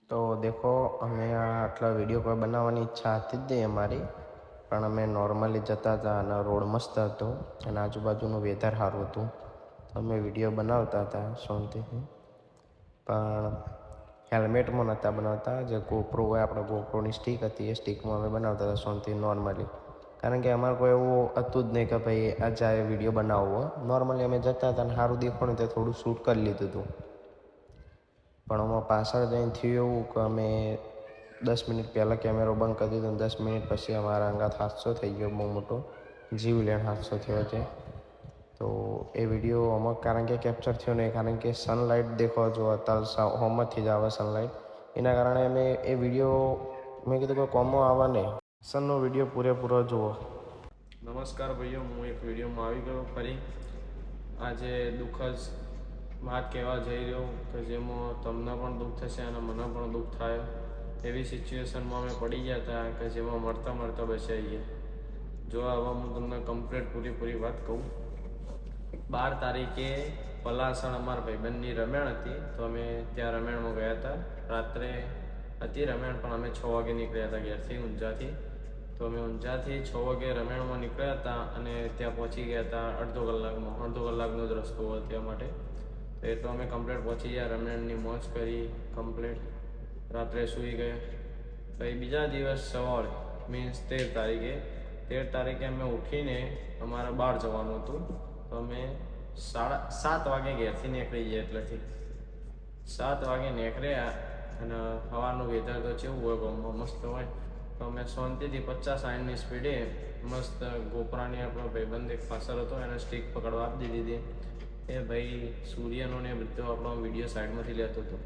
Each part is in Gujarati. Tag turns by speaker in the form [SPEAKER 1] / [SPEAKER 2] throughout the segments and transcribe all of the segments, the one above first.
[SPEAKER 1] તો દેખો અમે આટલા વિડીયો કોઈ બનાવવાની ઈચ્છા હતી જ નહીં અમારી, પણ અમે નોર્મલી જતા હતા અને રોડ મસ્ત હતો અને આજુબાજુનું વેધર સારું હતું, તો અમે વિડીયો બનાવતા હતા શાંતિથી. પણ હેલ્મેટમાં નહોતા બનાવતા, જે ગોપ્રો હોય આપણે ગોપ્રોની સ્ટીક હતી એ સ્ટીકમાં અમે બનાવતા હતા શાંતિ નોર્મલી. કારણ કે અમારે કોઈ એવું હતું જ નહીં કે ભાઈ આ જાય વિડીયો બનાવવો. નોર્મલી અમે જતા હતા અને સારું દેખાણું તે થોડું શૂટ કરી લીધું હતું. પણ આમાં પાછળ જઈને થયું એવું કે અમે 10 મિનિટ પહેલાં કેમેરો બંધ કરી દીધો અને 10 મિનિટ પછી અમારા અંગાત હાદસો થઈ ગયો, બહુ મોટો જીવલેણ હાદસો થયો છે. તો એ વિડીયો અમુક કારણ કે કેપ્ચર થયો નહીં, કારણ કે સનલાઇટ દેખો જો અત્યારે હોમથી જ આવે સનલાઇટ, એના કારણે અમે એ વિડીયો મેં કીધું કે કોમો આવવા નહીં, સનનો વિડીયો પૂરેપૂરો જુઓ.
[SPEAKER 2] નમસ્કાર ભાઈઓ, હું એક વિડીયોમાં આવી ગયો ફરી. આજે દુઃખ જ વાત કહેવા જઈ રહ્યો કે જેમાં તમને પણ દુઃખ થશે અને મને પણ દુઃખ થાય એવી સિચ્યુએશનમાં અમે પડી ગયા હતા કે જેમાં મળતા મળતા બચાઈ ગયા. જો હવે હું તમને કમ્પ્લીટ પૂરી વાત કહું. 12 તારીખે પલાસણ અમારા ભાઈબંધની રમેણ હતી, તો અમે ત્યાં રમેણમાં ગયા હતા. રાત્રે હતી રમેણ, પણ અમે 6 વાગે નીકળ્યા હતા ઘેરથી ઊંઝાથી. તો અમે ઊંઝાથી 6 વાગે રમેણમાં નીકળ્યા હતા અને ત્યાં પહોંચી ગયા હતા અડધો કલાકનો જ રસ્તો હતો ત્યાં માટે. તો એ તો અમે કમ્પ્લીટ પહોંચી ગયા, રમેણની મોજ કરી કમ્પ્લીટ, રાત્રે સૂઈ ગયા. પછી બીજા દિવસ સવારે મીન્સ 13 તારીખે અમે ઉઠીને અમારે બહાર જવાનું હતું. તો અમે 7:30 વાગે ઘેરથી નીકળી ગયા. એટલેથી 7 વાગે નીકળ્યા અને સવારનું વેધર તો કેવું હોય, ગામમાં મસ્ત હોય. તો અમે શાંતિથી 50-60ની સ્પીડે મસ્ત ગોપરાની આપણો ભાઈબંધ એક પાછળ હતો, એને સ્ટીક પકડવા આપી દીધી હતી. એ ભાઈ સૂર્યનો ને બધો આપણો વિડીયો સાઈડમાંથી લેતો હતો.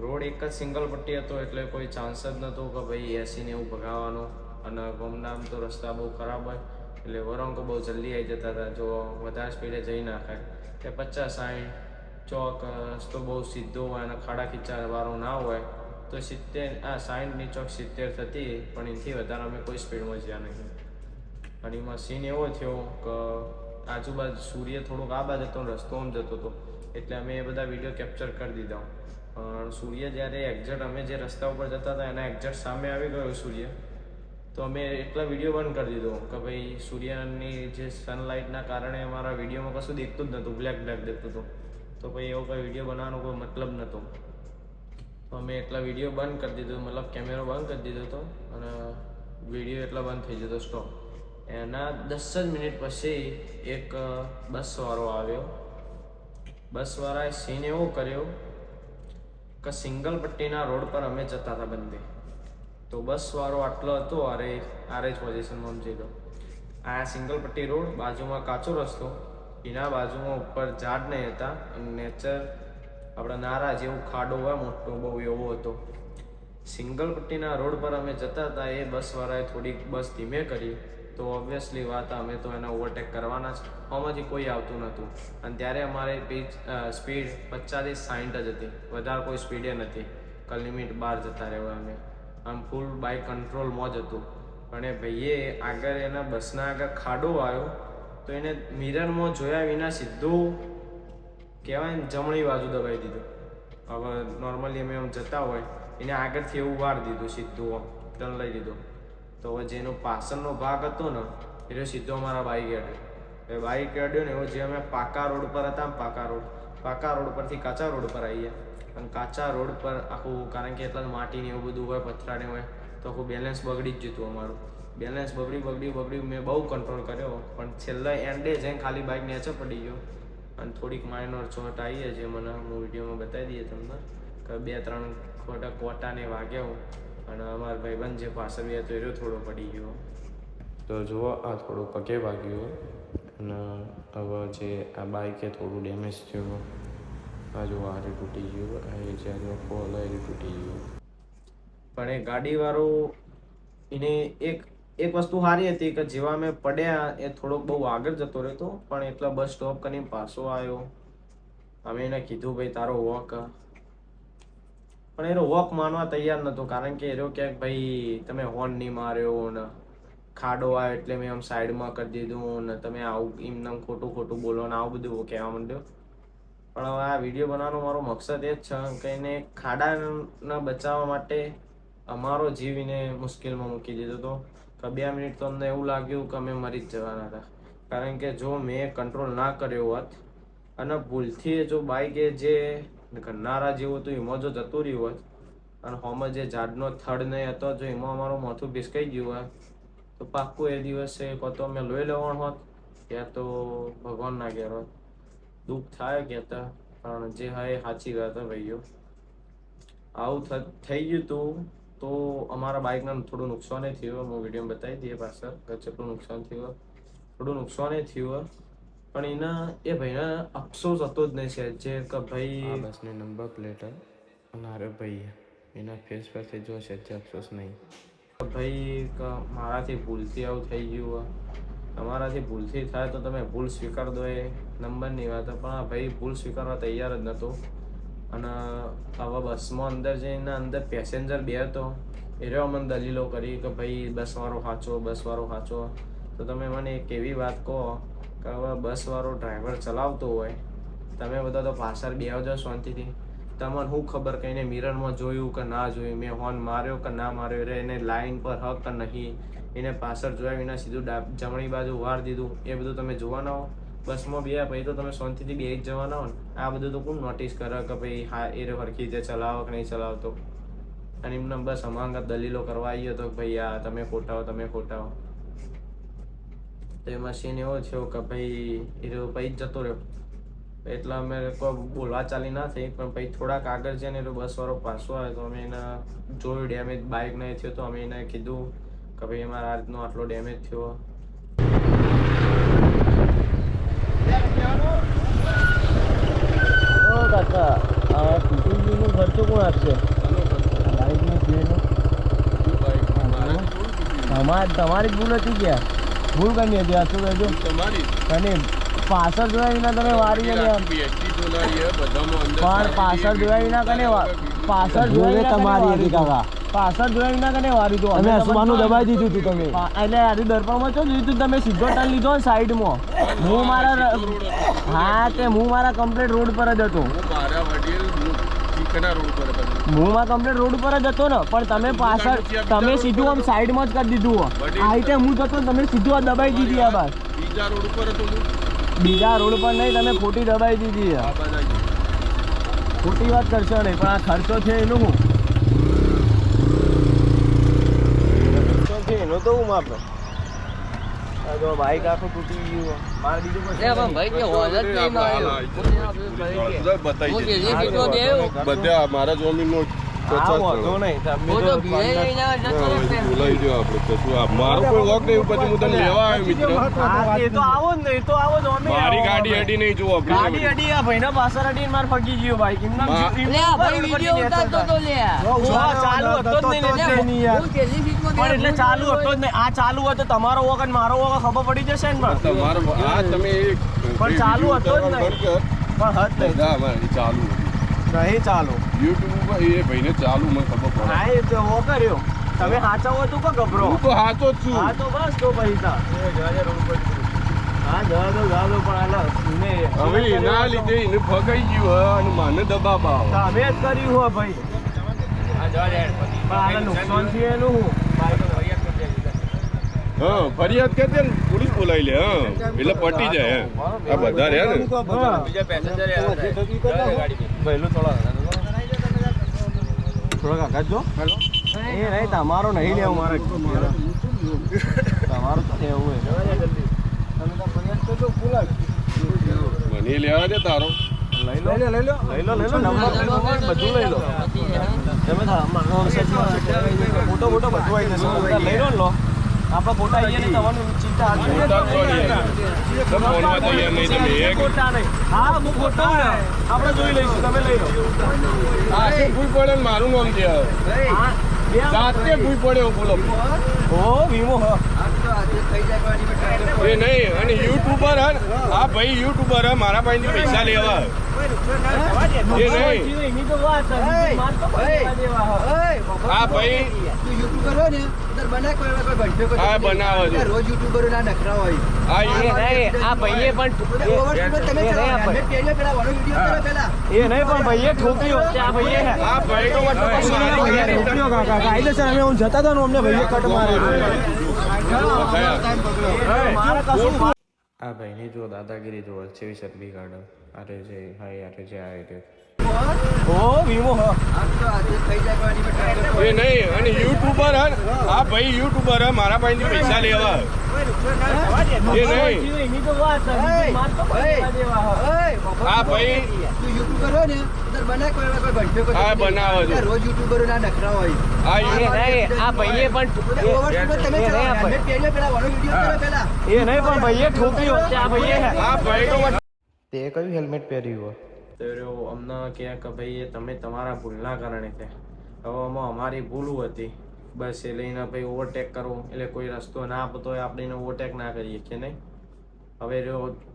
[SPEAKER 2] રોડ એક જ સિંગલ પટ્ટી હતો, એટલે કોઈ ચાન્સ જ નહોતો કે ભાઈ 80 ને એવું ભગાવવાનો. અને ગામના તો રસ્તા બહુ ખરાબ હોય, એટલે વરંકો બહુ જલ્દી આવી જતા હતા, જો વધારે સ્પીડે જઈ નાખાય. કે 50-60 ચોક રસ્તો બહુ સીધો હોય અને ખાડા ખીચાવાળો ના હોય તો 60ની ચોક 70 થતી, પણ એનાથી વધારે અમે કોઈ સ્પીડમાં જ્યાં નહીં. અને એમાં સીન એવો થયો કે આજુબાજુ સૂર્ય થોડોક આ બાજુ હતો, રસ્તો આમ જતો હતો, એટલે અમે એ બધા વિડીયો કેપ્ચર કરી દીધા. પણ સૂર્ય જ્યારે એક્ઝેક્ટ અમે જે રસ્તા ઉપર જતા હતા એના એક્ઝેક્ટ સામે આવી ગયો સૂર્ય, તો અમે એટલા વિડીયો બંધ કરી દીધો કે ભાઈ સૂર્યની જે સનલાઇટના કારણે અમારા વિડીયોમાં કશું દેખતું જ નહોતું, બ્લેક દેખતું હતું. તો ભાઈ એવો કોઈ વિડીયો બનાવવાનો કોઈ મતલબ નહોતો. તો અમે એટલા વિડીયો બંધ કરી દીધો, મતલબ કેમેરો બંધ કરી દીધો હતો અને વિડીયો એટલા બંધ થઈ જતો સ્ટોપ. એના 10 જ મિનિટ પછી એક બસવાળો આવ્યો. બસવાળાએ સીન એવો કર્યો કે સિંગલ પટ્ટીના રોડ પર અમે જતા હતા બંને. તો બસવાળો આટલો હતો, આરે જ પોઝિશનમાં સમજી લો. આ સિંગલ પટ્ટી રોડ, બાજુમાં કાચો રસ્તો, એના બાજુમાં ઉપર ઝાડ નહીં હતા, નેચર આપણા નારા જેવું ખાડો હોય મોટો બહુ એવો હતો. સિંગલ પટ્ટીના રોડ પર અમે જતા હતા. એ બસવાળાએ થોડીક બસ ધીમે કરી, તો ઓબ્વિયસલી વાત અમે તો એને ઓવરટેક કરવાના જ, આમાંથી કોઈ આવતું નહોતું. અને ત્યારે અમારે સ્પીડ 50-60 જ હતી, વધારે કોઈ સ્પીડે નથી કે લિમિટ બહાર જતા રહેવા. અમે આમ ફૂલ બાઇક કંટ્રોલમાં જ હતું. પણ એ ભાઈએ આગળ એના બસના આગળ ખાડો આવ્યો, તો એને મિરરમાં જોયા વિના સીધું કહેવાય ને જમણી બાજુ દબાવી દીધું. હવે નોર્મલી અમે આમ જતા હોય એને આગળથી એવું વાર દીધું, સીધું આમ ટર્ન લઈ લીધો. તો હવે જેનો પાછળનો ભાગ હતો ને એ સીધો અમારા બાઇક અડ્યો. એ બાઇક અડ્યો ને એવો જે અમે પાકા રોડ પર હતા, પાકા રોડ પરથી કાચા રોડ પર આવી ગયા. અને કાચા રોડ પર આખું, કારણ કે એટલા માટીને એવું બધું હોય, પથરાને હોય, તો આખું બેલેન્સ બગડી જ જતું અમારું. બેલેન્સ બગડ્યું. મેં બહુ કંટ્રોલ કર્યો, પણ છેલ્લા એન્ડે જઈને ખાલી બાઇક નીચે પડી ગયો. અને થોડીક માઇનોર ચોટ આવી છે, મને હું વિડીયોમાં બતાવી દઈએ તમને કે 2-3 ખોટા કોટાને વાગ્યો. અને અમારા ભાઈબંધ જે પાછળ હતો એ થોડો પડી ગયો.
[SPEAKER 1] તો જુઓ, આ થોડું પગે વાગ્યું અને હવે જે આ બાઇકે થોડું ડેમેજ થયું. આ જો હારે તૂટી ગયું, એ જે ફોલ એ તૂટી ગયું.
[SPEAKER 2] પણ એ ગાડીવાળો એને એક વસ્તુ સારી હતી કે જેવા અમે પડ્યા એ થોડોક બહુ આગળ જતો રહેતો, પણ એટલા બસ સ્ટોપ કરીને પાછો આવ્યો. અમે એને કીધું ભાઈ તારો વોક, પણ એનો વોક માનવા તૈયાર નહોતો. કારણ કે એનો ક્યાંક ભાઈ તમે હોર્ન નહીં માર્યો ને ખાડો આવ્યો એટલે મેં આમ સાઈડમાં કરી દીધું ને તમે આવું એમને ખોટું બોલો ને આવું બધું કહેવા માંડ્યો. પણ હવે આ વિડીયો બનાવવાનો મારો મકસદ એ જ છે કે એને ખાડાના બચાવવા માટે અમારો જીવ એને મુશ્કેલમાં મૂકી દીધો હતો કે 2 મિનિટ તો અમને એવું લાગ્યું કે અમે મરી જ જવાના હતા. કારણ કે જો મેં કંટ્રોલ ના કર્યો હોત અને ભૂલથી જો બાઈક એ જે ગરનારા જેવું હતું એમાં જો જતું રહ્યું હોત અને હોમાં જે ઝાડનો થડ નહીં હતો જો એમાં અમારું માથું ભીસકાઈ ગયું હોય તો પાક્કું એ દિવસે કાં તો અમે લોહી લેવાનું હોત યા તો ભગવાન ના ઘેર હોત. દુઃખ થાય કહેતા પણ જે હા એ સાચી વાત છે ભાઈઓ. આવું થઈ ગયું હતું તો અમારા બાઇકને થોડું નુકસાન થયું. હું વિડીયો બતાવી દઈએ પાછળ કેટલું નુકસાન થયું. થોડું નુકસાન થયું પણ એના એ ભાઈને અફસોસ હતો જ નહીં છે જે કે ભાઈ બસની નંબર પ્લેટ અને અરે ભાઈ એના ફેસ પરથી જો છે જે અફસોસ નહીં ભાઈ કે મારાથી ભૂલથી આવું થઈ ગયું. તમારાથી ભૂલથી થાય તો તમે ભૂલ સ્વીકાર દો એ નંબરની વાત, પણ આ ભાઈ ભૂલ સ્વીકારવા તૈયાર જ નહોતો. અને આવા બસમાં અંદર જઈને અંદર પેસેન્જર બે હતો એ રહ્યો મને દલીલો કરી કે ભાઈ બસવાળો સાચો. તો તમે મને એક એવી વાત કહો કે હવે બસવાળો ડ્રાઈવર ચલાવતો હોય તમે બધા તો પાછળ બેહો જાઓ શાંતિથી. તમને શું ખબર કે એને મિરરમાં જોયું કે ના જોયું, મેં હોર્ન માર્યો કે ના માર્યો, રે એને લાઈન પર હક કે નહીં, એને પાછળ જોયા વિના સીધું જમણી બાજુ વાર દીધું, એ બધું તમે જોવાના હો. બસમાં બે ભાઈ તો તમે શાંતિથી બેસી જ જવાના હો ને. આ બધું તો કોણ નોટિસ કરે કે ભાઈ હા એ હરખી રીતે ચલાવો કે નહીં ચલાવતો. અને એમને બસ અમારા દલીલો કરવા આવી હતો કે ભાઈ આ તમે ખોટા હો. તો એ મશીન એવો થયો કે ભાઈ એ પછી જતો રહ્યો. એટલે અમે કોઈ બોલવા ચાલી ના થઈ, પણ પછી થોડાક આગળ છે ને એટલે બસવાળો પાછો આવ્યો તો અમે એને જોયું ડેમેજ બાઇકને થયો તો અમે એને કીધું કે ભાઈ અમારા આ રીતનો આટલો ડેમેજ થયો.
[SPEAKER 3] કાકા આ કુટુંબનો ખર્ચો કોણ આપશે? તમારી ભૂલ હતી ક્યાં? ભૂલ કરી હતી આ તો કહેજો અને પાછળ જોયા વિના તમે વારી પણ પાછળ જોયા વિના કને પાછળ જોયા તમારી હતી કાકા. પાછળ જોયા વિના કને વારી તો અમે અસમાનું દબાઈ દીધું હતું તમે. એટલે આજે દર્પણમાં છો દીધું તમે સીધો ટર્ન લીધો ને સાઈડમાં. હું મારા હા તે હું મારા કમ્પ્લીટ રોડ પર જ હતો. હું મારા કમ્પ્લીટ રોડ પર જ હતો ને, પણ તમે પાછળ તમે સીધું આમ સાઈડમાં જ કરી દીધું. આ રીતે હું જતો તમે સીધું આ દબાઈ દીધી. આ બસ બીજા રોડ પર નહીં, તમે ખોટી દબાઈ દીધી. ખોટી વાત કરશો નહીં, પણ આ ખર્ચો છે એનું હું એનો તો હું માપનો બાઈક આખું તૂટી ગયું. મારે બીજું
[SPEAKER 4] બધા મારા જમીન નો
[SPEAKER 3] વાંધો નહીં.
[SPEAKER 4] મારો કોઈ વોક નહીં પછી હું તને લેવા આવ્યો મિત્ર.
[SPEAKER 3] એ તો આવો જ નહીં, તો આવો જ
[SPEAKER 4] મારી ગાડી અડી નહીં જોવો.
[SPEAKER 3] ગાડી અડી આ ભાઈના પાછળ અડીને માર ફગી ગયું બાઈક. ચાલુ હતો જ નહીં યાર. પણ એટલે ચાલુ હતો જ નહીં. આ ચાલુ હતો તમારો વોક અને મારો વોક ખબર પડી જશે ને.
[SPEAKER 4] તમારો આ તમે
[SPEAKER 3] પણ ચાલુ હતો જ નહીં. પણ હદ નહીં
[SPEAKER 4] ચાલુ
[SPEAKER 3] નહીં ચાલુ.
[SPEAKER 4] યુટ્યુબ ઉપર એ ભાઈને ચાલુ મને ખબર પડે.
[SPEAKER 3] હા એ તો હો કર્યો તમે સાચા હોય તું કો ગભરો.
[SPEAKER 4] હું તો હાચો જ છું.
[SPEAKER 3] હા તો બસ તો પૈસા હા જવા દો પણ
[SPEAKER 4] હવે એના લીધે એને ફગાઈ ગયું અને મને દબાવ
[SPEAKER 3] તમે જ કર્યું હો ભાઈ. નુકસાન છે એનું હું
[SPEAKER 4] હા ફરિયાદ કે ને પોલીસ બોલાવી લે. હા એટલે પટી જાય. આ બધા રહ્યા ને
[SPEAKER 3] થોડા કાકા જો એ નહીં તમારો નહીં લેવું મારે. તમારું તો લેવું
[SPEAKER 4] મને લેવા દે તારો.
[SPEAKER 3] લઈ લો નંબર બધું લઈ લો. તમે ફોટો બધું આવી જશે. લઈ લો ને લો આપણા ફોટા આવી ગયા તમારું ચિંતા હા હું ફોટો આપણે જોઈ લઈશું. તમે લઈ લો.
[SPEAKER 4] ભૂલ પડે મારું નામ છે જાતે ભૂલ પડે બોલો.
[SPEAKER 3] ઓ વીમો
[SPEAKER 4] એ નહીં અને યુટ્યુબર આ ભાઈ યુટ્યુબર મારા પાસેથી પૈસા લેવા એ નહીં. આ ભાઈ
[SPEAKER 5] તું યુટ્યુબર હોય ને તો બના કોઈ ઘંટો
[SPEAKER 4] હા, બનાવો છો.
[SPEAKER 5] રોજ યુટ્યુબરો ના નખરા હોય
[SPEAKER 4] આ
[SPEAKER 3] એ નહીં, આ ભાઈએ પણ
[SPEAKER 5] ઓવરસ્પીડ તમે
[SPEAKER 3] એ નહીં,
[SPEAKER 5] ચલાવો હેલ્મેટ પહેરીને પેલા વાળો વિડીયો કરો પેલા
[SPEAKER 3] એ નહીં પણ ભાઈએ ઠોકી વચ્ચે આ ભાઈએ હે.
[SPEAKER 4] આ ભાઈ તો
[SPEAKER 3] ભાઈએ ઠોક્યો કાકા. કાયદેસર અમે હું જતા હતા ને અમને ભાઈએ કટ માર્યો. મારે કશું
[SPEAKER 1] આ ભાઈની જો દાદાગીરી જો છે સર્વી ગાર્ડન આરે છે હાય આરે છે આ રે
[SPEAKER 3] ઓ વીમો હ
[SPEAKER 5] આમ તો આજે થઈ જાય કોની બટા
[SPEAKER 4] એ નહીં અને યુટ્યુબર હે આ ભાઈ યુટ્યુબર હે મારા પાસેથી પૈસા લેવા એ નહીં
[SPEAKER 3] એની તો વાત છે. માર તો પૈસા દેવા હ.
[SPEAKER 4] આ ભાઈ
[SPEAKER 5] તું યુટ્યુબર હોય ને તો બના કોઈ ઘંટો
[SPEAKER 4] હા, બનાવો છો.
[SPEAKER 5] રોજ યુટ્યુબરો ના નખરા હોય
[SPEAKER 4] આ
[SPEAKER 3] એ નહીં, આ ભાઈએ પણ
[SPEAKER 5] ઓવરસ્પીડ તમે
[SPEAKER 3] એ નહીં,
[SPEAKER 5] ચલાવો હેલ્મેટ પહેરીને પેલા વાળો વિડીયો કરો પેલા
[SPEAKER 3] એ નહીં પણ ભાઈએ ઠોકી વચ્ચે આ ભાઈએ હે.
[SPEAKER 4] આ ભાઈ તો
[SPEAKER 1] તે કયું હેલ્મેટ પહેર્યું
[SPEAKER 2] તો અમને કહે કે ભાઈ એ તમે તમારા ભૂલના કારણે છે. હવે આમાં અમારી ભૂલ હતી બસ એ લઈને ભાઈ ઓવરટેક કરવો એટલે કોઈ રસ્તો ના આપતો હોય આપણે એને ઓવરટેક ના કરીએ કે નહીં. હવે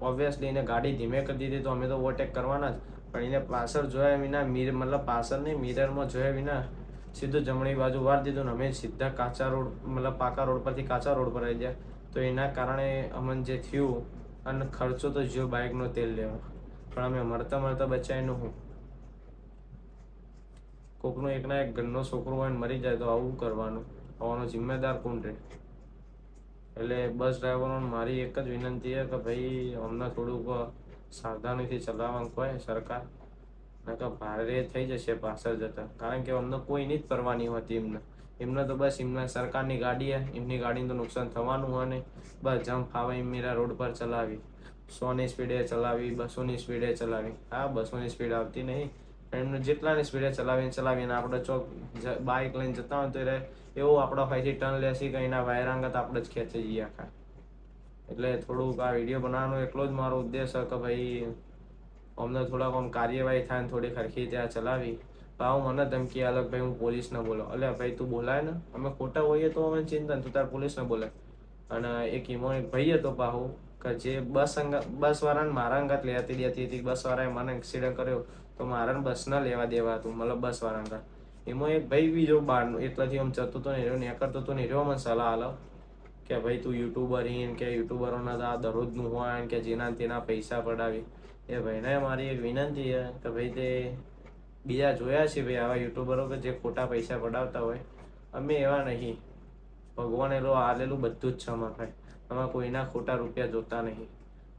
[SPEAKER 2] ઓબ્વિયસલી એને ગાડી ધીમે કરી દીધી તો અમે તો ઓવરટેક કરવાના જ, પણ એને પાછળ જોયા વિના મતલબ પાછળ નહીં મિરરમાં જોયા વિના સીધું જમણી બાજુ વાર દીધું ને અમે સીધા કાચા રોડ મતલબ પાકા રોડ પરથી કાચા રોડ પર આવી ગયા. તો એના કારણે અમને જે થયું અને ખર્ચો તો જ્યો બાઇકનો તેલ લેવા, પણ અમે મરતા મરતા બચાવીનું હું કોકનો એકના એક ઘરનો છોકરો હોય ને મરી જાય તો આવું કરવાનું, આવવાનો જિમ્મેદાર કોણ રહે? એટલે બસ ડ્રાઈવરોને મારી એક જ વિનંતી છે કે ભાઈ અમને થોડુંક સાવધાનીથી ચલાવવાનું કહે સરકાર, નકર ભારે થઈ જશે પાછળ જતા. કારણ કે અમને કોઈની જ પરવાની હોતી એમને તો બસ એમના સરકારની ગાડી એમની ગાડીને તો નુકસાન થવાનું હોય ને બસ જમ ફાવે એમ મેરા રોડ પર ચલાવી 100ની સ્પીડે ચલાવી 200ની સ્પીડે ચલાવી. હા 200ની સ્પીડ આવતી નહીં એમને જેટલાની સ્પીડે ચલાવીને આપણે ચોક બાઇક લઈને જતા હોય તો એવું આપણા ફાઈથી ટર્ન લેસી કે એના વાયરાંગત આપણે જ ખેંચી જઈએ આખા. એટલે થોડુંક આ વિડીયો બનાવવાનો એટલો જ મારો ઉદ્દેશ છે કે ભાઈ અમને થોડાક આમ કાર્યવાહી થાય ને થોડી ખરખી ત્યાં ચલાવી. ભાવ મને ધમકી અલગ ભાઈ હું પોલીસને બોલો. એટલે ભાઈ તું બોલાય ને અમે ખોટા હોઈએ તો અમે ચિંતા તું તાર પોલીસને બોલાય. અને એક ઈમો એક ભાઈ હતો પાહુ કે જે બસ વાળાને મારા અંગાત લેતી દેતી હતી. બસ વાળાએ મને એક્સિડન્ટ કર્યો તો મારા બસ ના લેવા દેવા હતું મતલબ બસ વાળા અંગાત. એમાં એક ભાઈ બીજો બહારનો એટલાથી આમ જતો હતો ને ને કરતો હતો ને મને સલાહ આલો કે ભાઈ તું યુટ્યુબર કે યુટ્યુબરોના તો આ દરરોજનું હોય કે જેના તેના પૈસા પડાવી. એ ભાઈને મારી એક વિનંતી છે કે ભાઈ તે બીજા જોયા છે ભાઈ આવા યુટ્યુબરો કે જે ખોટા પૈસા પડાવતા હોય. અમે એવા નહીં. ભગવાન એલો આલેલું બધું જ છે અમારા ભાઈ. અમે કોઈના ખોટા રૂપિયા જોતા નહીં.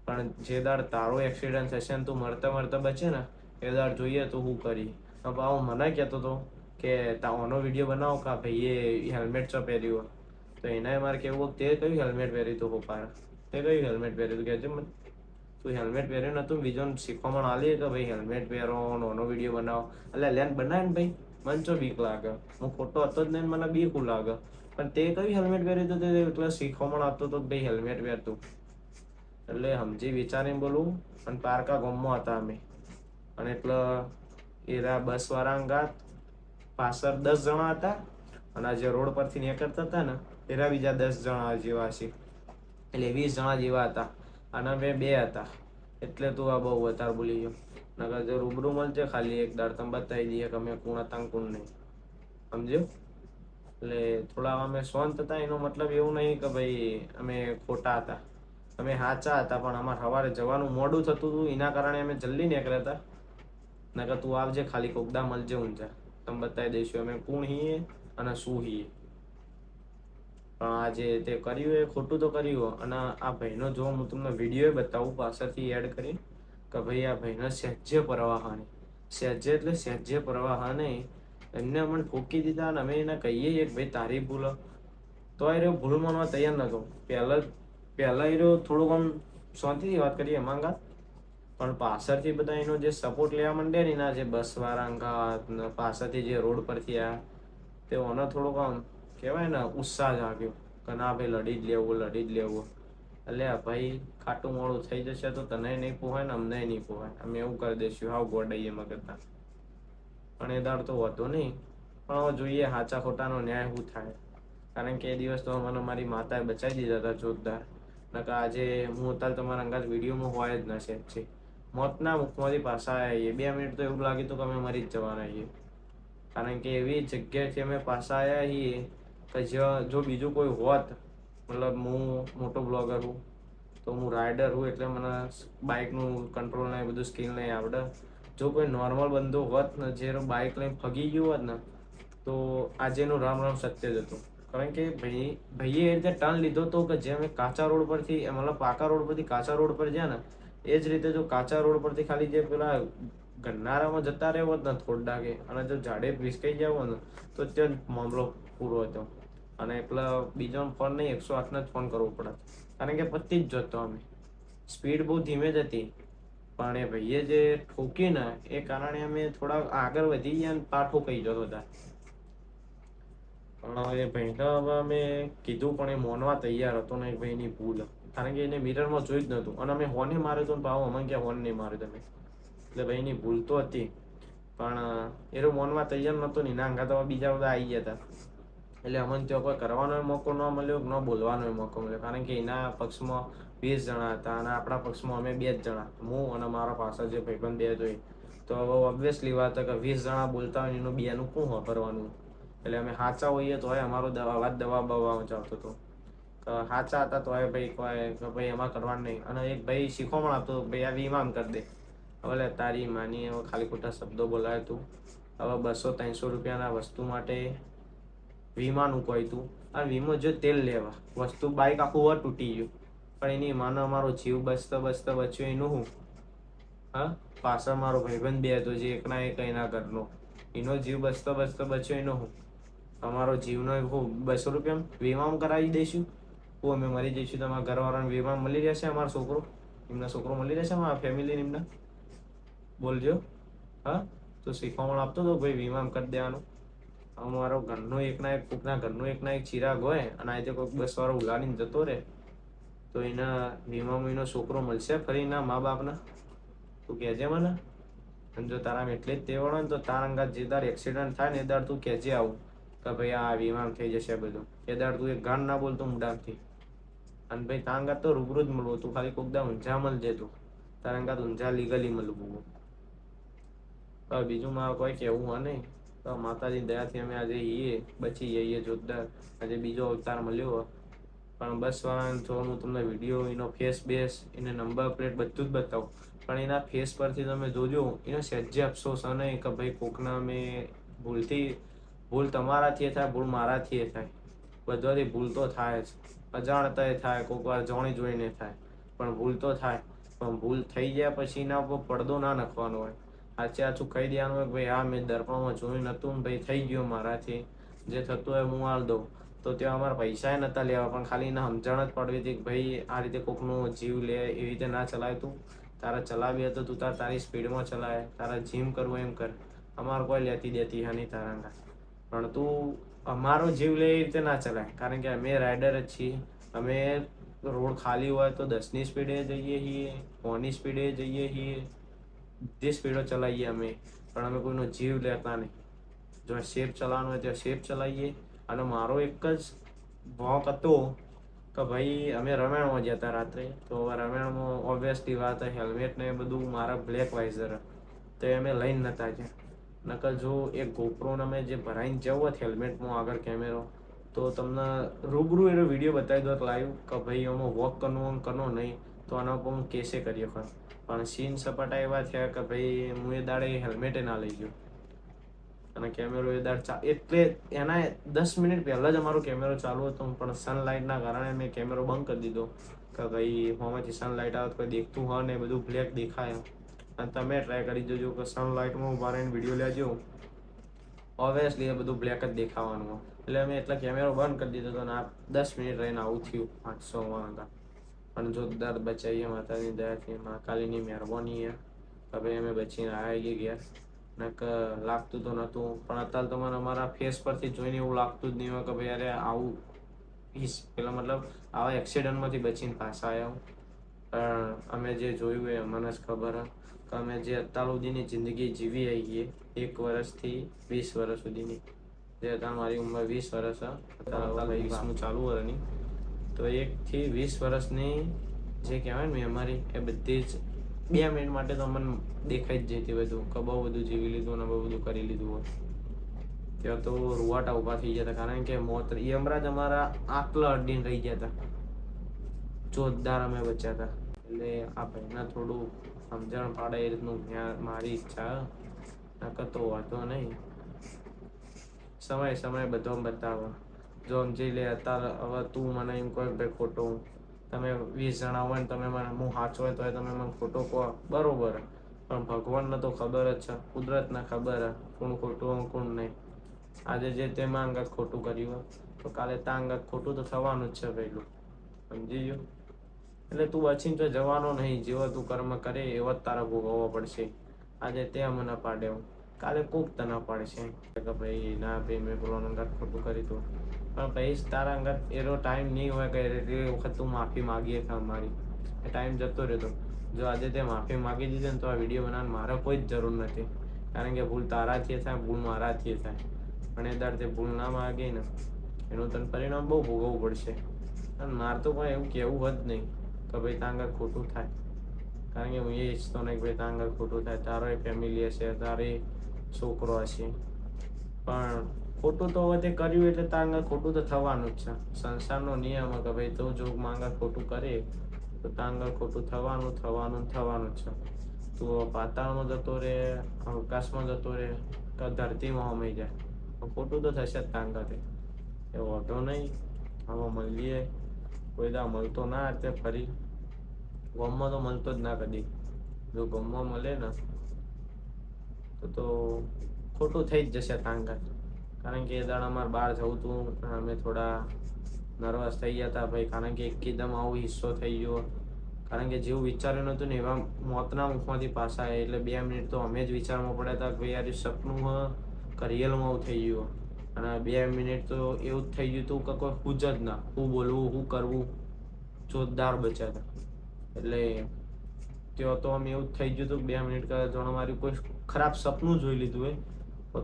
[SPEAKER 2] પણ જે દાડ તારો એક્સિડન્ટ થશે ને તું મરતા બચે ને એ દાડ જોઈએ તો હું કરી. હું મને કહેતો હતો કે તાનો વિડીયો બનાવો કા ભાઈ એ હેલ્મેટ ચો પહેર્યું તો એના મારે કેવું તે કયું હેલ્મેટ પહેર્યું હતું પપ્પા તે કયું હેલ્મેટ પહેર્યું હતું કહેજે મને. તું હેલ્મેટ પહેર્યું નતું બીજોને શીખવામાં આલી કે ભાઈ હેલ્મેટ પહેરો નાનો વિડીયો બનાવો. એટલે લેન બનાવે ને ભાઈ મને ચો બીક લાગે. હું ખોટો હતો જ નહીં મને બીક લાગે. પણ તે કયું હેલ્મેટ પહેર્યું હતું તે એટલે શીખવામાં આવતું તો ભાઈ હેલ્મેટ પહેરતું. એટલે સમજી વિચારીને બોલું. અને પારકા ગામમાં હતા અમે અને એટલે એરા બસ વાળા અંગાત પાછળ 10 જણા હતા અને આ જે રોડ પરથી નીકળતા હતા ને એરા બીજા 10 જણા જેવા છે એટલે 20 જણા જેવા હતા અને અમે 2 હતા. એટલે તું આ બહુ વધારે બોલી ગયો. નકર જો રૂબરૂ મળશે ખાલી એક દાડ તમે બતાવી દઈએ કે અમે કોણ હતા કોણ નહીં સમજ્યો. એટલે થોડા અમે શાંત હતા એનો મતલબ એવું નહીં કે ભાઈ અમે ખોટા હતા. અમે સાચા હતા પણ અમારે સવારે જવાનું મોડું થતું હતું એના કારણે અમે જલ્દી નીકળ્યા હતા. નકર તું આવજે ખાલી કોકદા મળજે ઊંઝા તમે બતાવી દઈશું અમે કોણ હીએ અને શું હીએ. પણ આ જે તે કર્યું એ ખોટું તો કર્યું. અને આ ભાઈનો જો હું તમને વિડીયો બતાવું પાછળથી એડ કરી કે ભાઈ આ ભાઈનો સહેજે પરવાહ નહીં. સહેજે એટલે સહેજે પરવાહ નહીં. એમને અમને ઠોકી દીધા અને અમે એને કહીએ કે ભાઈ તારી ભૂલ તો એ રહ્યો ભૂલ માનવા તૈયાર નહોતો. પહેલા એ રહ્યો થોડુંક આમ શાંતિથી વાત કરીએ માંગા પણ પાછળથી બધા એનો જે સપોર્ટ લેવા માંડે ને એના જે બસવાળા અંગાત પાછળથી જે રોડ પરથી આ તેઓનો થોડોક આમ કહેવાય ને ઉત્સાહ જાગ્યો કે ના ભાઈ લડી જ લેવું. એટલે ભાઈ ખાટું મોડું થઈ જશે તો તને નહીં પોહાય ને અમને નહીં પોહાય. અમે એવું કરી દઈશું હાવ ગોડાઈએ મગજના. પણ એ દાડ તો વધુ નહીં પણ હવે જોઈએ સાચા ખોટાનો ન્યાય શું થાય. કારણ કે એ દિવસ તો મને મારી માતાએ બચાવી દીધા હતા જોરદાર. નકર આજે હું અત્યારે તમારા અંગાત વિડીયોમાં હોય જ ના છે. મોતના મુખમાંથી પાછા આવીએ 2 મિનિટ તો એવું લાગ્યું હતું કે અમે મરી જ જવાના છીએ. કારણ કે એવી જગ્યાએથી અમે પાછા આવ્યા છીએ કે જ્યાં જો બીજું કોઈ હોત, મતલબ હું મોટો બ્લોગર હું તો હું રાઇડર હું એટલે મને બાઇકનું કંટ્રોલ ને બધું સ્કિલ નહીં આવડે. જો કોઈ નોર્મલ બંદો હોત ને જે બાઇક લઈને ફગી ગયું હોત ને તો આજેનું રામ રામ સત્ય જ હતું. કારણ કે ભાઈએ એ રીતે ટર્ન લીધો હતો કે જે અમે કાચા રોડ પરથી મતલબ પાકા રોડ પરથી કાચા રોડ પર ગયા ને એ જ રીતે જો કાચા રોડ પરથી ખાલી જે પેલા ગન્નારામાં જતા રહ્યો હોત ને થોડા કે અને જો જાડે વિસકાઈ ગયા હોત ને તો ત્યાં મામલો પૂરો હતો. અને પેલા બીજો ફોન નહીં 108 જ ફોન કરવો પડે, કારણ કે પતી જ જતો. અમે સ્પીડ બહુ ધીમે જ હતી પણ એ ભાઈએ જે ઠોકી ને એ કારણે અમે થોડા આગળ વધી ગયા ને પાઠો કહી જતો હતા. પણ એ ભાઈને હવે અમે કીધું પણ એ માનવા તૈયાર હતો ને ભાઈની ભૂલ, કારણ કે એને મિરરમાં જોઈ જ નહોતું અને અમે હોને માર્યો હતો ને પાછો અમે ક્યાં હોન નહીં માર્યો તમે, એટલે ભાઈની ભૂલ તો હતી પણ એ માનવા તૈયાર નહોતો ને ના અંગા તો બીજા બધા આવી ગયા હતા. એટલે અમને ત્યાં કોઈ કરવાનો મોકો ન મળ્યો ન બોલવાનો મોકો મળ્યો, કારણ કે એના પક્ષમાં 20 જણા હતા અને આપણા પક્ષમાં અમે 2 જ જણા, હું અને મારા પાછળ જે ભાઈબંધ 2 જોઈ. તો હવે ઓબ્વિયસલી વાત કે 20 જણા બોલતા હોય એનું 2નું શું વાપરવાનું. એટલે અમે સાચા હોઈએ તો અમારો અવાજ દબાવવામાં ચાલતો હતો. સાચા હતા તો ભાઈ એમાં કરવાનું નહીં. અને એક ભાઈ શીખવામણ આપતો ભાઈ આ વીમા કરી દે. હવે તારી માની ખાલી ખોટા શબ્દો બોલાય તું. હવે 200-300 રૂપિયાના વસ્તુ માટે વીમાનું કોઈ તું આ વીમો જો તેલ લેવા વસ્તુ બાઇક આખું વાર તૂટી ગયું પણ એની માનો અમારો જીવ બચતા બચ્યો એનું હું. હા, પાછળ મારો ભાઈબંધ 2 હતો જે એકના એક એના ઘરનો, એનો જીવ બચતા બચ્યો એનો હું. અમારો જીવનો હું 200 રૂપિયા વીમામાં કરાવી દઈશું. હું અમે મરી જઈશું તો અમારા ઘરવાળાને વીમા મળી રહેશે. અમારો છોકરો એમના છોકરો મળી રહેશે અમારા ફેમિલી એમના બોલજો. હા, તો શીખવામાં આપતો હતો ભાઈ વીમામાં કરી દેવાનું. અમારો ઘરનો એકના એક કોકના ઘરનો એકના એક ચિરાગ હોય અને આજે કોઈક 10 વાર ઉલાડીને જતો રહે તો એના વીમામાં એનો છોકરો મળશે ફરી એના મા બાપના? તું કહેજે મને. અને જો તારામાં એટલે જ તેવડ હોય ને તો તારા અંગાત જે દાડ એક્સિડન્ટ થાય ને એ દાડ તું કહેજે આવું કે ભાઈ આ વીમામાં થઈ જશે બધું. એ દાડ તું એક ગાંડ ના બોલતો મુડામથી. અને ભાઈ તારા અંગાત તો રૂબરૂ જ મળવું, તું ખાલી કોક દા ઊંઝા મળજે. તું તારા અંગાત ઊંઝા લીગલી મળવું. બીજું મારે કોઈ કહેવું હોય નહીં. તો માતાજી દયાથી અમે આજે બચી જઈએ જોરદાર. આજે બીજો અવતાર મળ્યો પણ બસ જો હું તમને વિડીયો એનો ફેસ બેસ એને નંબર પ્લેટ બધું જ બતાવું પણ એના ફેસ પરથી તમે જોજો એનો સહેજે અફસોસ નહીં કે ભાઈ કોકના મેં ભૂલ તમારાથી થાય, ભૂલ મારાથી થાય, બધાથી ભૂલ તો થાય જ. અજાણતા થાય, કોઈક વાર જાણી જોઈને થાય પણ ભૂલ તો થાય. પણ ભૂલ થઈ ગયા પછી એના ઉપર પડદો ના નાખવાનો હોય. આછું કહી દેવાનું હોય કે ભાઈ હા મેં દર્પણમાં જોયું નહોતું ને ભાઈ થઈ ગયું મારાથી, જે થતું હોય હું હાલ દઉં. તો ત્યાં અમારા પૈસા નહોતા લેવા પણ ખાલી એને સમજણ જ પડવી હતી કે ભાઈ આ રીતે કોકનો જીવ લે એવી રીતે ના ચલાય. તું તારે ચલાવી હતો તું તારી સ્પીડમાં ચલાવે, તારા જીમ કરવું એમ કર. અમારે કોઈ લેતી દેતી હા નહીં તારા, પણ તું અમારો જીવ લે એ રીતે ના ચલાય. કારણ કે અમે રાઇડર જ છીએ. અમે રોડ ખાલી હોય તો 10ની સ્પીડે જઈએ છીએ, 100ની સ્પીડે જઈએ છીએ, બધી સ્પીડો ચલાવીએ અમે. પણ અમે કોઈનો જીવ લેતા નહીં. જો સેફ ચલાવવાનું હોય ત્યાં સેફ ચલાવીએ. અને મારો એક જ વોક હતો કે ભાઈ અમે રમેણમાં જતા રાત્રે. તો રમેણમાં ઓબ્વિયસલી વાત હેલ્મેટ ને બધું મારા બ્લેક વાઇઝર તો અમે લઈને નહોતા ગયા. નકર જો એક ગોપ્રોને અમે જે ભરાઈને જવું હોત હેલ્મેટમાં આગળ કેમેરો તો તમને રૂબરૂ એનો વિડીયો બતાવી દોત લાઈવ કે ભાઈ એમાં વોક કરવો નહીં તો આના ઉપર હું કેસે કરી શકું. પણ સીન સપાટા એવા થયા કે ભાઈ હું એ દાડે હેલ્મેટે ના લઈ ગયો અને કેમેરો એ દાડ એટલે એના 10 મિનિટ પહેલાં જ અમારો કેમેરો ચાલુ હતો પણ સનલાઇટના કારણે મેં કેમેરો બંધ કરી દીધો કે ભાઈ હોમાંથી સનલાઇટ આવે કોઈ દેખતું હોય ને બધું બ્લેક દેખાય. અને તમે ટ્રાય કરી જોજો કે સનલાઇટમાં ઉભા રહીને વિડીયો લેજો, ઓબ્વિયસલી એ બધું બ્લેક જ દેખાવાનું હોય. એટલે અમે એટલા કેમેરો બંધ કરી દીધો હતો અને આ 10 મિનિટ રહીને આવું થયું 800 હતા. પણ જોરદાર બચાવીએ માતાની દયાથી, મા કાલીની મહેરબાની કે ભાઈ અમે બચીને આવી ગયા. નક લાગતું તો નહોતું પણ અત્યારે તો મને અમારા ફેસ પરથી જોઈને એવું લાગતું જ નહીં હોય કે ભાઈ અરે આવું પેલા મતલબ આવા એક્સિડન્ટમાંથી બચીને પાછા આવ્યા. પણ અમે જે જોયું એ મને જ ખબર કે અમે જે અત્યાર સુધીની જિંદગી જીવી આવી 1 વર્ષથી 20 વર્ષ સુધીની, જે અત્યારે મારી ઉંમર 20 વર્ષ અત્યારે 20મું ચાલુ વર્ષની, તો 1 થી 20 વર્ષની જે કહેવાય ને અમારી એ બધી જ 2 મિનિટ માટે તો મને દેખાઈ જ જતી બધું કે બહુ બધું જીવી લીધું અને બહુ બધું કરી લીધું હોય. ત્યાં તો રૂવાટા ઊભા થઈ ગયા હતા, કારણ કે મોત યમરાજ અમારા આટલા અડીને રહી ગયા હતા. જોરદાર અમે બચ્યા હતા. એટલે આ ભાઈને થોડું સમજણ પાડે એ રીતનું મારી ઈચ્છા. નકર તો વાંધો નહીં. સમય બધો બતાવો. જો સમજી લે અત્યારે હવે તું મને એમ કહે ભાઈ ખોટો, તમે 20 જણા હોય ને તમે મને હું સાચો હોય તો તમે મને ખોટો કહો, બરોબર. પણ ભગવાનને તો ખબર જ છે, કુદરતને ખબર છે કોણ ખોટું કોણ નહીં. આજે જે તેમાં અંગત ખોટું કર્યું તો કાલે તા અંગત ખોટું તો થવાનું જ છે પહેલું, સમજી ગયો. એટલે તું બચીને તો જવાનો નહીં. જેવો તું કર્મ કરે એવો જ તારા ભોગવવો પડશે. આજે તે મને પાડ્યો, કાલે કોક તને પાડશે કે ભાઈ ના ભાઈ મેં પેલો અંગત ખોટું કર્યું હતું. પણ ભાઈ તારા અંગત એનો ટાઈમ નહીં હોય કે એ વખત તું માફી માગીએ કે અમારી એ ટાઈમ જતો રહેતો. જો આજે તે માફી માગી દીધી ને તો આ વિડીયો બનાવવાની મારે કોઈ જ જરૂર નથી, કારણ કે ભૂલ તારાથી થાય, ભૂલ મારાથી થાય. પણ એ દર તે ભૂલ ના માગી ને એનું તને પરિણામ બહુ ભોગવવું પડશે. અને મારે તો કોઈ એવું કહેવું જ નહીં કે ભાઈ તાંગર ખોટું થાય, કારણ કે હું એ ઈચ્છતો નહીં કે ભાઈ તાંગર ખોટું થાય. તારો એ ફેમિલી હશે, તારી છોકરો હશે, પણ ખોટું તો હવે તે કર્યું એટલે તાંગર ખોટું તો થવાનું જ છે. સંસારનો નિયમ કે ભાઈ તું જો માંગર ખોટું કરે તો તાંગર ખોટું થવાનું જ છે. તું પાતાળમાં જતો રહે, અવકાશમાં જતો રહે કે ધરતીમાં હમાઈ જાય, ખોટું તો થશે જ તાંગતે. એ વાંધો નહીં. હવે મળીએ કોઈ દા, મળતો ના તે ફરી ગામમાં તો મળતો જ ના કદી. જો ગામમાં મળે ને તો ખોટું થઈ જ જશે તાંગત. કારણ કે એ દાડા અમારે બહાર જવું હતું, અમે થોડા નર્વસ થઈ ગયા હતા ભાઈ, કારણ કે એકદમ આવો હિસ્સો થઈ ગયો. કારણ કે જેવું વિચાર્યું નહોતું ને એવા મોતના મુખમાંથી પાછા આવે. એટલે 2 મિનિટ તો અમે જ વિચારમાં પડ્યા હતા કે ભાઈ યાર સપનું કે રિયલમાં આવું થઈ ગયું. અને 2 મિનિટ તો એવું જ થઈ ગયું હતું કે કોઈ પૂછ જ ના, શું બોલવું શું કરવું. જોરદાર બચ્યા હતા. એટલે ત્યાં તો અમે એવું જ થઈ ગયું હતું 2 મિનિટ કે જાણે મારી કોઈ ખરાબ સપનું જોઈ લીધું હોય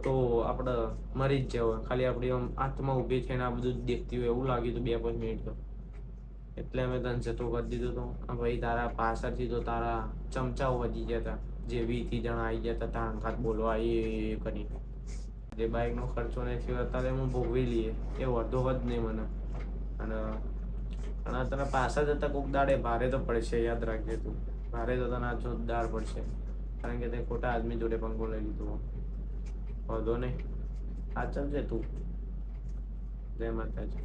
[SPEAKER 2] તો આપણે મરી જ જવાય. ખાલી આપણી આમ આત્મા ઊભી થઈને આ બધું દેખતી હોય એવું લાગ્યું હતું 2-5 મિનિટ તો. એટલે અમે તને જતો કરી દીધું હતું. ભાઈ તારા પાછળથી તો તારા ચમચાઓ વધી ગયા હતા, જે 20 જણા આવી ગયા હતા તારા અંગાત બોલવા એ કરી. જે બાઇકનો ખર્ચો નહીં થયો અત્યારે હું ભોગવી લઈએ એ વધો જ નહીં મને. અને તને પાછા જતા કોક દાડે ભારે તો પડશે, યાદ રાખજે તું. ભારે તો તને આ જોરદાર પડશે, કારણ કે તે ખોટા આદમી જોડે પંગો લઈ લીધો. વધો નહીં. આ ચાલશે તું. જય માતાજી.